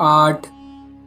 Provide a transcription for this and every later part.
8,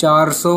400,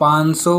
500,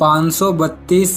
532,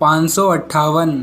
558।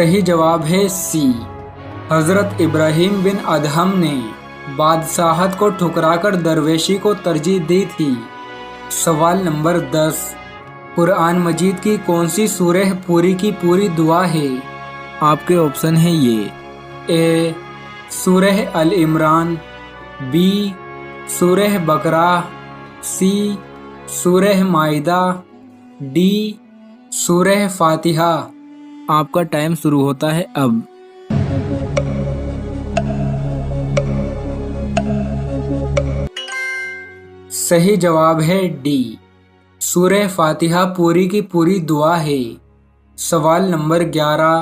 صحیح جواب ہے سی، حضرت ابراہیم بن ادہم نے بادشاہت کو ٹھکرا کر درویشی کو ترجیح دی تھی۔ سوال نمبر 10، قرآن مجید کی کون سی سورہ پوری کی پوری دعا ہے؟ آپ کے آپشن ہیں یہ: اے سورہ ال عمران، بی سورہ بقرہ، سی سورہ مائدہ، ڈی سورہ فاتحہ۔ آپ کا ٹائم شروع ہوتا ہے اب۔ صحیح جواب ہے ڈی، سورہ فاتحہ پوری کی پوری دعا ہے۔ سوال نمبر 11،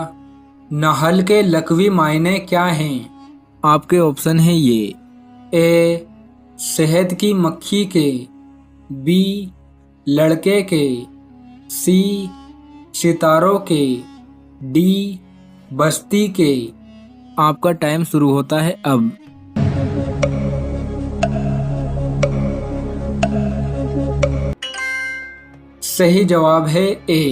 نحل کے لغوی معنی کیا ہیں؟ آپ کے آپشن ہیں یہ: اے شہد کی مکھی کے، بی لڑکے کے، سی ستاروں کے، ڈی بستی کے۔ آپ کا ٹائم شروع ہوتا ہے اب۔ صحیح جواب ہے اے،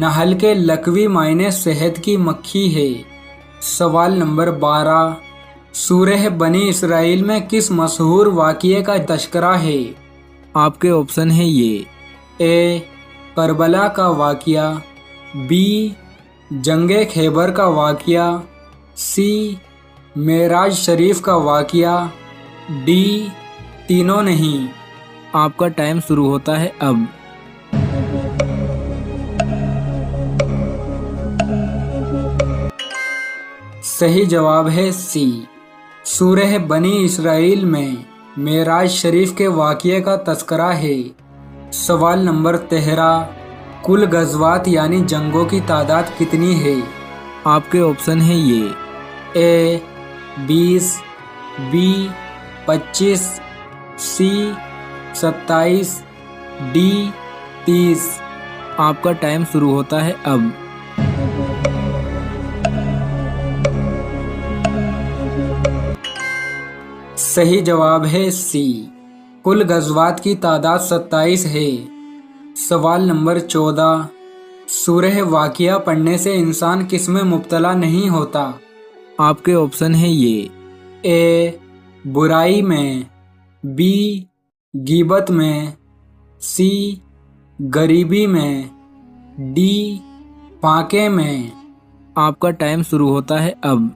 نحل کے لغوی معنی شہد کی مکھی ہے۔ سوال نمبر 12، سورہ بنی اسرائیل میں کس مشہور واقعے کا تذکرہ ہے؟ آپ کے آپشن ہیں یہ: اے کربلا کا واقعہ، بی جنگ خیبر کا واقعہ، سی معراج شریف کا واقعہ، ڈی تینوں نہیں۔ آپ کا ٹائم شروع ہوتا ہے اب۔ صحیح جواب ہے سی، سورہ بنی اسرائیل میں معراج شریف کے واقعے کا تذکرہ ہے۔ سوال نمبر 13، کل غزوات یعنی جنگوں کی تعداد کتنی ہے؟ آپ کے آپشن ہیں یہ: اے 20، بی 25، سی 27، ڈی 30۔ آپ کا ٹائم شروع ہوتا ہے اب۔ صحیح جواب ہے سی، کل غزوات کی تعداد 27 ہے۔ سوال نمبر 14، سورہ واقعہ پڑھنے سے انسان کس میں مبتلا نہیں ہوتا؟ آپ کے آپشن ہیں یہ: اے برائی میں، بی غیبت میں، سی غریبی میں، ڈی فاقے میں۔ آپ کا ٹائم شروع ہوتا ہے اب۔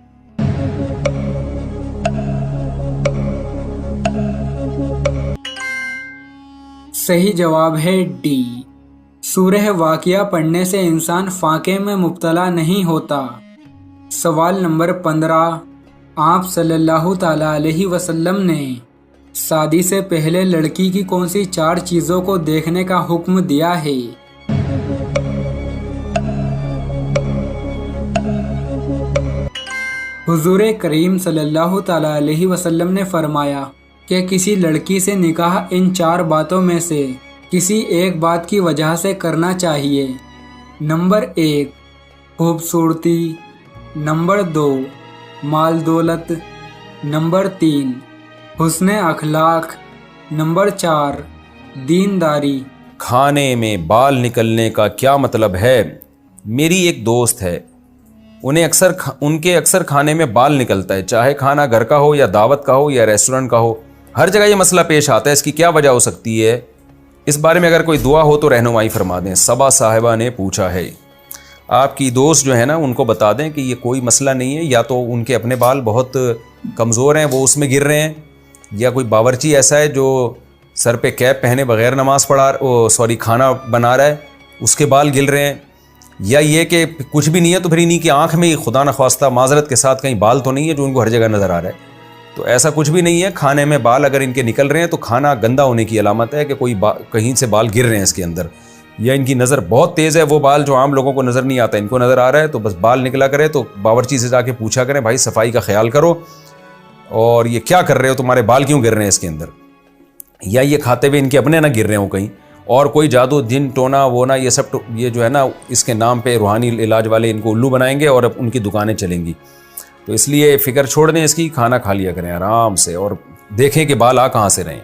صحیح جواب ہے ڈی، سورہ واقعہ پڑھنے سے انسان فاقے میں مبتلا نہیں ہوتا۔ سوال نمبر 15، آپ صلی اللہ تعالی علیہ وسلم نے شادی سے پہلے لڑکی کی کون سی 4 چیزوں کو دیکھنے کا حکم دیا ہے؟ حضور کریم صلی اللہ تعالی علیہ وسلم نے فرمایا کہ کسی لڑکی سے نکاح ان 4 باتوں میں سے کسی ایک بات کی وجہ سے کرنا چاہیے۔ نمبر 1 خوبصورتی، نمبر 2 مال دولت، نمبر 3 حسن اخلاق، نمبر 4 دینداری۔ کھانے میں بال نکلنے کا کیا مطلب ہے؟ میری ایک دوست ہے، ان کے اکثر کھانے میں بال نکلتا ہے، چاہے کھانا گھر کا ہو یا دعوت کا ہو یا ریسٹورنٹ کا ہو، ہر جگہ یہ مسئلہ پیش آتا ہے۔ اس کی کیا وجہ ہو سکتی ہے؟ اس بارے میں اگر کوئی دعا ہو تو رہنمائی فرما دیں۔ صبا صاحبہ نے پوچھا ہے، آپ کی دوست جو ہے نا، ان کو بتا دیں کہ یہ کوئی مسئلہ نہیں ہے، یا تو ان کے اپنے بال بہت کمزور ہیں، وہ اس میں گر رہے ہیں، یا کوئی باورچی ایسا ہے جو سر پہ کیپ پہنے بغیر نماز کھانا بنا رہا ہے، اس کے بال گر رہے ہیں، یا یہ کہ کچھ بھی نہیں ہے تو پھر انہیں کی آنکھ میں خدا نخواستہ معذرت کے ساتھ کہیں بال تو نہیں ہے جو ان کو ہر جگہ نظر آ رہا ہے۔ تو ایسا کچھ بھی نہیں ہے، کھانے میں بال اگر ان کے نکل رہے ہیں تو کھانا گندا ہونے کی علامت ہے کہ کوئی کہیں سے بال گر رہے ہیں اس کے اندر، یا ان کی نظر بہت تیز ہے، وہ بال جو عام لوگوں کو نظر نہیں آتا ان کو نظر آ رہا ہے، تو بس بال نکلا کرے تو باورچی سے جا کے پوچھا کریں، بھائی صفائی کا خیال کرو، اور یہ کیا کر رہے ہو، تمہارے بال کیوں گر رہے ہیں اس کے اندر، یا یہ کھاتے ہوئے ان کے اپنے نہ گر رہے ہوں کہیں، اور کوئی جادو جن ٹونا وونا یہ سب یہ جو ہے نا اس کے نام پہ روحانی علاج والے ان کو الو بنائیں گے اور اب ان کی دکانیں چلیں گی۔ تو اس لیے فکر چھوڑ دیں اس کی، کھانا کھا لیا کریں آرام سے، اور دیکھیں کہ بال آ کہاں سے رہے ہیں۔